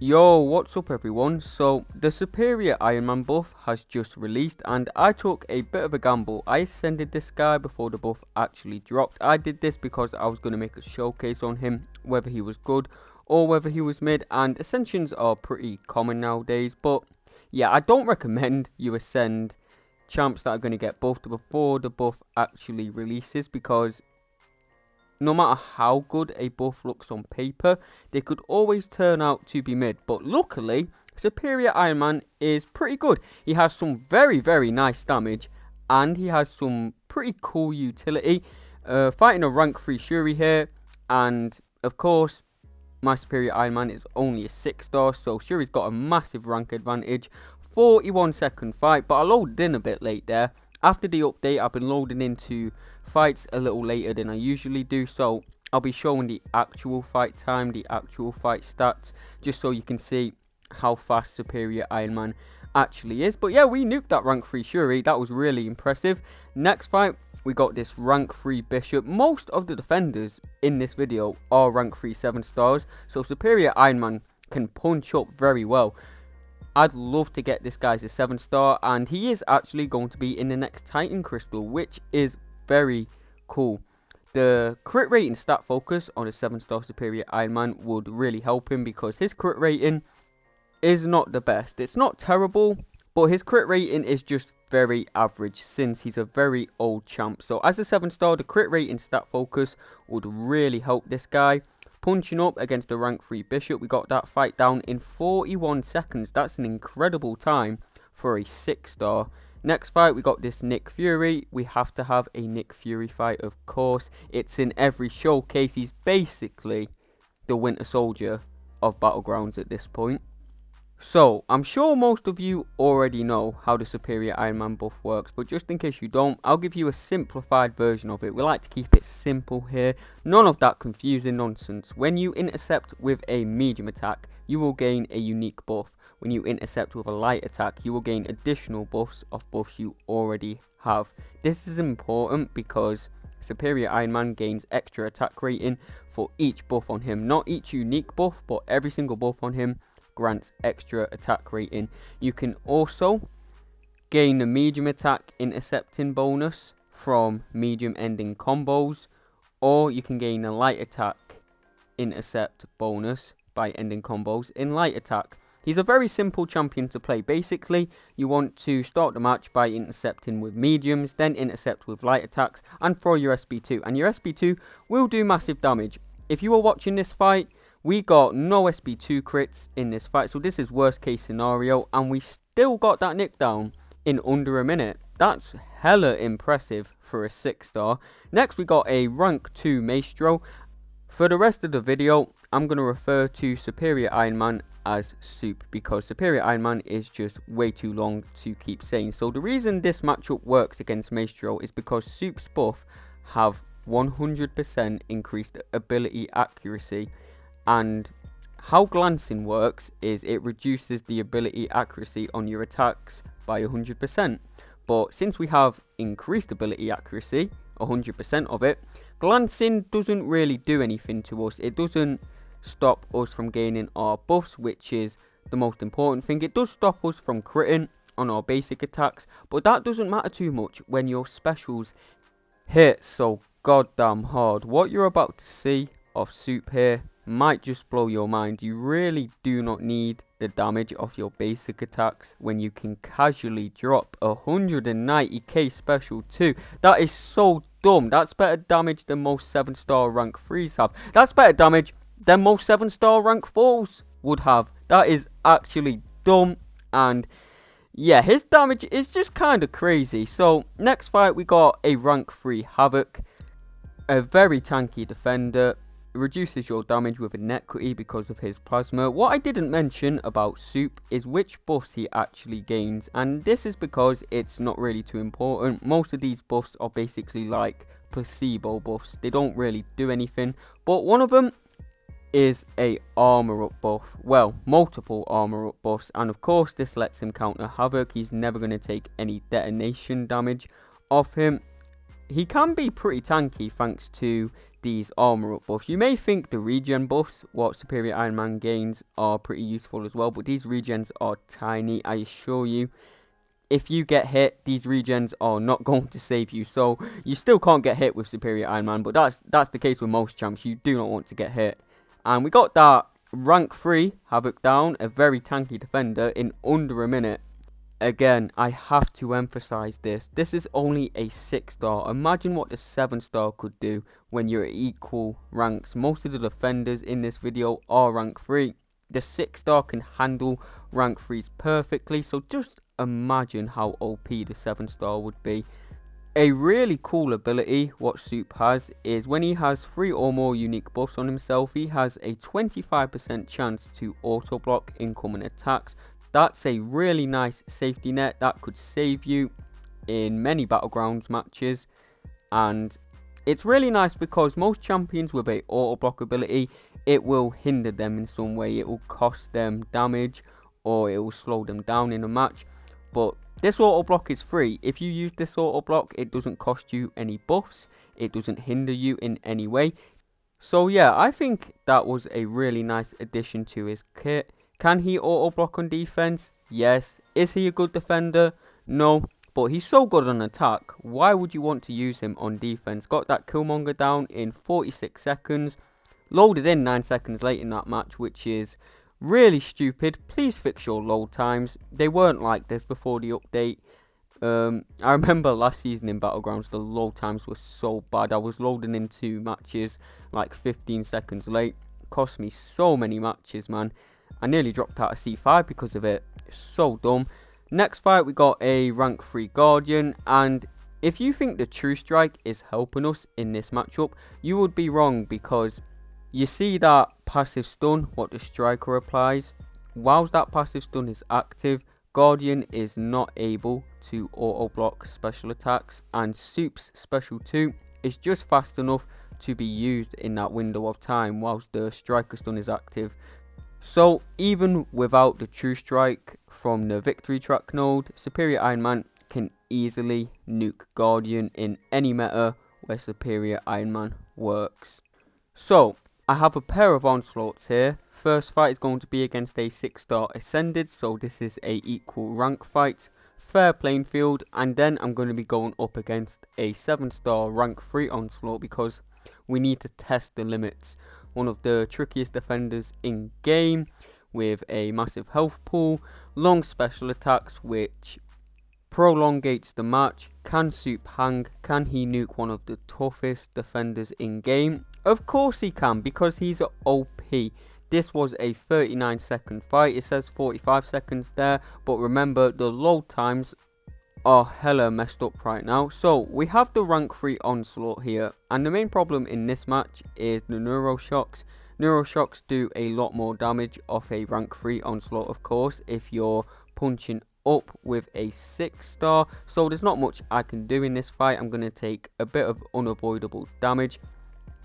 Yo, what's up everyone? So, the Superior Iron Man buff has just released and I took a bit of a gamble. I ascended this guy before the buff actually dropped. I did this because I was going to make a showcase on him, whether he was good or whether he was mid, and ascensions are pretty common nowadays. But yeah, I don't recommend you ascend champs that are going to get buffed before the buff actually releases, because no matter how good a buff looks on paper, they could always turn out to be mid. But luckily, Superior Iron Man is pretty good. He has some very nice damage, and he has some pretty cool utility. Fighting a rank 3 Shuri here, and of course, my Superior Iron Man is only a 6-star, so Shuri's got a massive rank advantage. 41-second fight, but I loaded in a bit late there. After the update, I've been loading into fights a little later than I usually do, so I'll be showing the actual fight time, the actual fight stats, just so you can see how fast Superior Iron Man actually is. But yeah, we nuked that rank 3 Shuri. That was really impressive. Next fight, we got this rank 3 Bishop. Most of the defenders in this video are rank 3 7-stars, so Superior Iron Man can punch up very well. I'd love to get this guy as a 7-star, and he is actually going to be in the next Titan Crystal, which is very cool. The crit rate and stat focus on a 7-star Superior Iron Man would really help him, because his crit rating is not the best. It's not terrible, but his crit rating is just very average since he's a very old champ. So as a 7-star, the crit rate and stat focus would really help this guy. Punching up against a rank 3 Bishop, we got that fight down in 41 seconds. That's an incredible time for a 6-star. Next fight, we got this Nick Fury. We have to have a Nick Fury fight, of course. It's in every showcase. He's basically the Winter Soldier of Battlegrounds at this point. So, I'm sure most of you already know how the Superior Iron Man buff works, but just in case you don't, I'll give you a simplified version of it. We like to keep it simple here, none of that confusing nonsense. When you intercept with a medium attack, you will gain a unique buff. When you intercept with a light attack, you will gain additional buffs of buffs you already have. This is important because Superior Iron Man gains extra attack rating for each buff on him. Not each unique buff, but every single buff on him grants extra attack rating. You can also gain the medium attack intercepting bonus from medium ending combos, or you can gain a light attack intercept bonus by ending combos in light attack. He's a very simple champion to play. Basically, you want to start the match by intercepting with mediums, then intercept with light attacks, and throw your SB2. And your SB2 will do massive damage. If you were watching this fight, we got no SB2 crits in this fight, so this is worst case scenario, and we still got that nick down in under a minute. That's hella impressive for a 6-star. Next, we got a rank 2 Maestro. For the rest of the video, I'm going to refer to Superior Iron Man as Soup, because Superior Iron Man is just way too long to keep saying. So the reason this matchup works against Maestro is because Soup's buff have 100% increased ability accuracy. And how glancing works is it reduces the ability accuracy on your attacks by 100%. But since we have increased ability accuracy, 100% of it, glancing doesn't really do anything to us. It doesn't stop us from gaining our buffs, which is the most important thing. It does stop us from critting on our basic attacks, but that doesn't matter too much when your specials hit so goddamn hard. What you're about to see of Soup here might just blow your mind. You really do not need the damage of your basic attacks when you can casually drop 190k special too. That is so dumb. That's better damage than most 7-star rank 3s have. That's better damage than most 7-star rank 4s would have. That is actually dumb, and yeah, his damage is just kind of crazy. So next fight, we got a rank 3 HAVOC, a very tanky defender. Reduces your damage with inequity because of his plasma. What I didn't mention about Soup is which buffs he actually gains, and this is because it's not really too important. Most of these buffs are basically like placebo buffs. They don't really do anything, but one of them is a armor up buff. Well, multiple armor up buffs, and of course this lets him counter HAVOC. He's never going to take any detonation damage off him. He can be pretty tanky thanks to these armor up buffs. You may think the regen buffs, what Superior Iron Man gains, are pretty useful as well, but these regens are tiny, I assure you. If you get hit, these regens are not going to save you. So you still can't get hit with Superior Iron Man, but that's the case with most champs. You do not want to get hit. And we got that rank 3 HAVOC down, a very tanky defender, in under a minute. Again, I have to emphasize this. This is only a 6-star. Imagine what the 7-star could do when you're at equal ranks. Most of the defenders in this video are rank 3. The 6-star can handle rank 3s perfectly. So just imagine how OP the 7-star would be. A really cool ability what Soup has is when he has 3 or more unique buffs on himself, he has a 25% chance to auto block incoming attacks. That's a really nice safety net that could save you in many Battlegrounds matches. And it's really nice because most champions with a auto block ability, it will hinder them in some way. It will cost them damage or it will slow them down in a match. But this auto block is free. If you use this auto block, it doesn't cost you any buffs. It doesn't hinder you in any way. So yeah, I think that was a really nice addition to his kit. Can he auto block on defense? Yes. Is he a good defender? No. But he's so good on attack. Why would you want to use him on defense? Got that Killmonger down in 46 seconds. Loaded in 9 seconds late in that match, which is really stupid. Please fix your load times. They weren't like this before the update. I remember last season in Battlegrounds, the load times were so bad. I was loading into matches like 15 seconds late. Cost me so many matches, man. I nearly dropped out of C5 because of it. It's so dumb. Next fight, we got a rank 3 Guardian. And if you think the True Strike is helping us in this matchup, you would be wrong, because you see that passive stun, what the Striker applies. Whilst that passive stun is active, Guardian is not able to auto block special attacks. And Soup's special 2 is just fast enough to be used in that window of time whilst the Striker stun is active. So even without the True Strike from the Victory Track node, Superior Iron Man can easily nuke Guardian in any meta where Superior Iron Man works. So I have a pair of Onslaughts here. First fight is going to be against a 6-star Ascended, so this is a equal rank fight. Fair playing field, and then I'm going to be going up against a 7-star rank 3 Onslaught because we need to test the limits. One of the trickiest defenders in game with a massive health pool, long special attacks which prolongates the match. Can Soup hang? Can he nuke one of the toughest defenders in game? Of course he can, because he's OP. This was a 39-second fight. It says 45 seconds there, but remember the load times are hella messed up right now. So we have the rank 3 Onslaught here, and the main problem in this match is the Neuroshocks. Neuroshocks do a lot more damage off a rank 3 Onslaught, of course, if you're punching up with a 6-star. So there's not much I can do in this fight. I'm going to take a bit of unavoidable damage.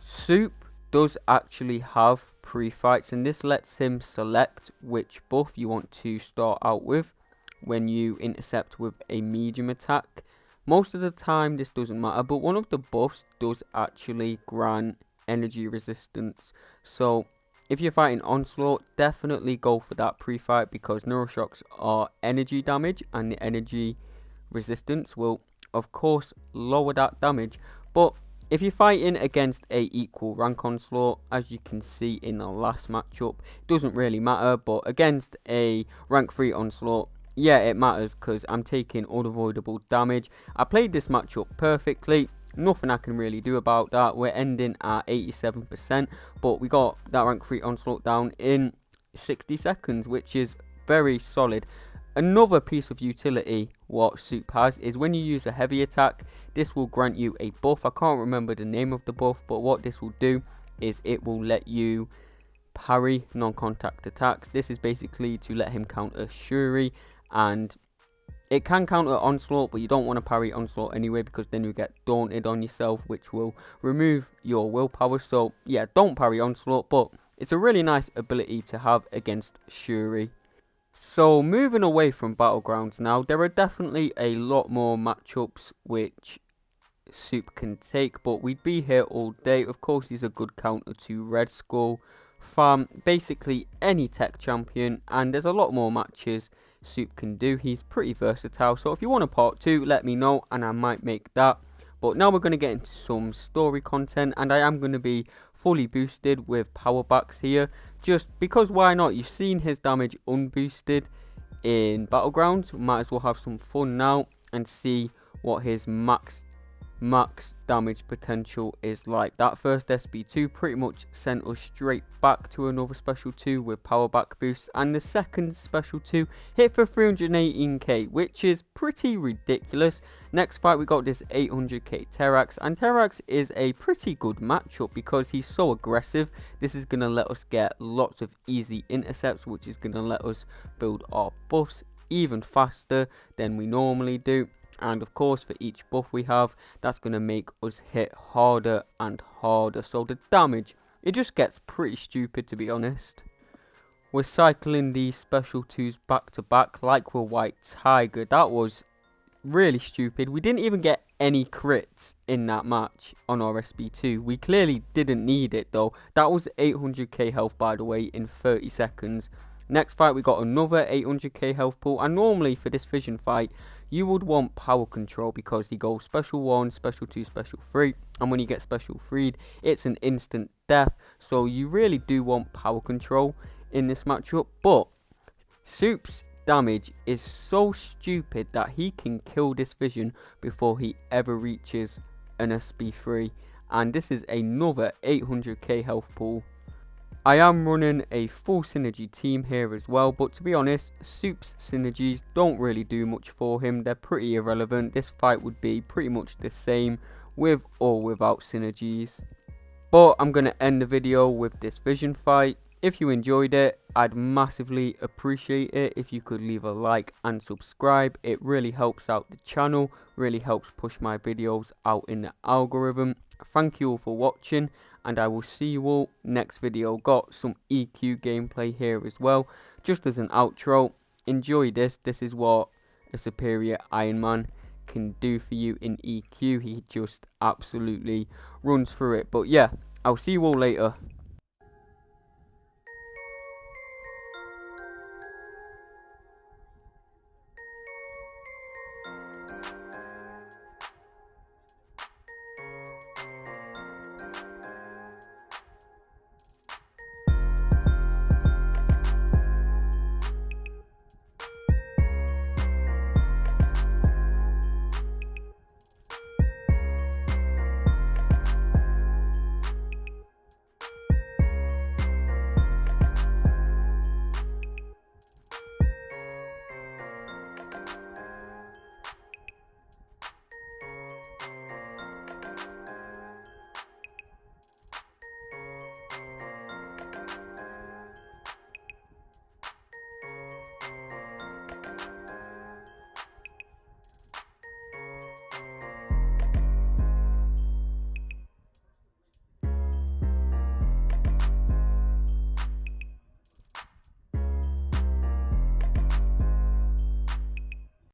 Soup does actually have pre-fights, and this lets him select which buff you want to start out with when you intercept with a medium attack. Most of the time this doesn't matter, but one of the buffs does actually grant energy resistance. So if you're fighting Onslaught, definitely go for that pre-fight, because Neuroshocks are energy damage, and the energy resistance will of course lower that damage. But if you're fighting against a equal rank Onslaught, as you can see in the last matchup, it doesn't really matter. But against a rank 3 Onslaught, yeah, it matters, because I'm taking unavoidable damage. I played this matchup perfectly. Nothing I can really do about that. We're ending at 87%, but we got that rank 3 Onslaught down in 60 seconds, which is very solid. Another piece of utility what Soup has is when you use a heavy attack, this will grant you a buff. I can't remember the name of the buff, but what this will do is it will let you parry non-contact attacks. This is basically to let him counter Shuri, and it can counter Onslaught, but you don't want to parry Onslaught anyway, because then you get daunted on yourself, which will remove your willpower. So yeah, don't parry Onslaught, but it's a really nice ability to have against Shuri. So moving away from Battlegrounds now, there are definitely a lot more matchups which Soup can take, but we'd be here all day. Of course, he's a good counter to Red Skull, Farm, basically any tech champion, and there's a lot more matches Soup can do. He's pretty versatile, so if you want a part 2, let me know and I might make that. But now we're going to get into some story content, and I am going to be fully boosted with power backs here, just because why not? You've seen his damage unboosted in Battlegrounds, might as well have some fun now and see what his max damage potential is like. That first SB2 pretty much sent us straight back to another special 2 with power back boosts, and the second special 2 hit for 318k, which is pretty ridiculous. Next fight we got this 800k Terax, and Terax is a pretty good matchup because he's so aggressive. This is going to let us get lots of easy intercepts, which is going to let us build our buffs even faster than we normally do. And of course, for each buff we have, that's going to make us hit harder and harder. So the damage, it just gets pretty stupid, to be honest. We're cycling these special 2s back to back like we're White Tiger. That was really stupid. We didn't even get any crits in that match on our SB2. We clearly didn't need it though. That was 800k health, by the way, in 30 seconds. Next fight we got another 800k health pool, and normally for this vision fight you would want power control because he goes special 1, special 2, special 3, and when you get special 3'd it's an instant death, so you really do want power control in this matchup. But Soup's damage is so stupid that he can kill this vision before he ever reaches an SB3, and this is another 800k health pool. I am running a full synergy team here as well, but to be honest, Soup's synergies don't really do much for him. They're pretty irrelevant. This fight would be pretty much the same with or without synergies. But I'm going to end the video with this vision fight. If you enjoyed it, I'd massively appreciate it if you could leave a like and subscribe. It really helps out the channel, really helps push my videos out in the algorithm. Thank you all for watching, and I will see you all next video. Got some EQ gameplay here as well, just as an outro. Enjoy this. This is what a superior Iron Man can do for you in EQ. He just absolutely runs through it. But yeah, I'll see you all later.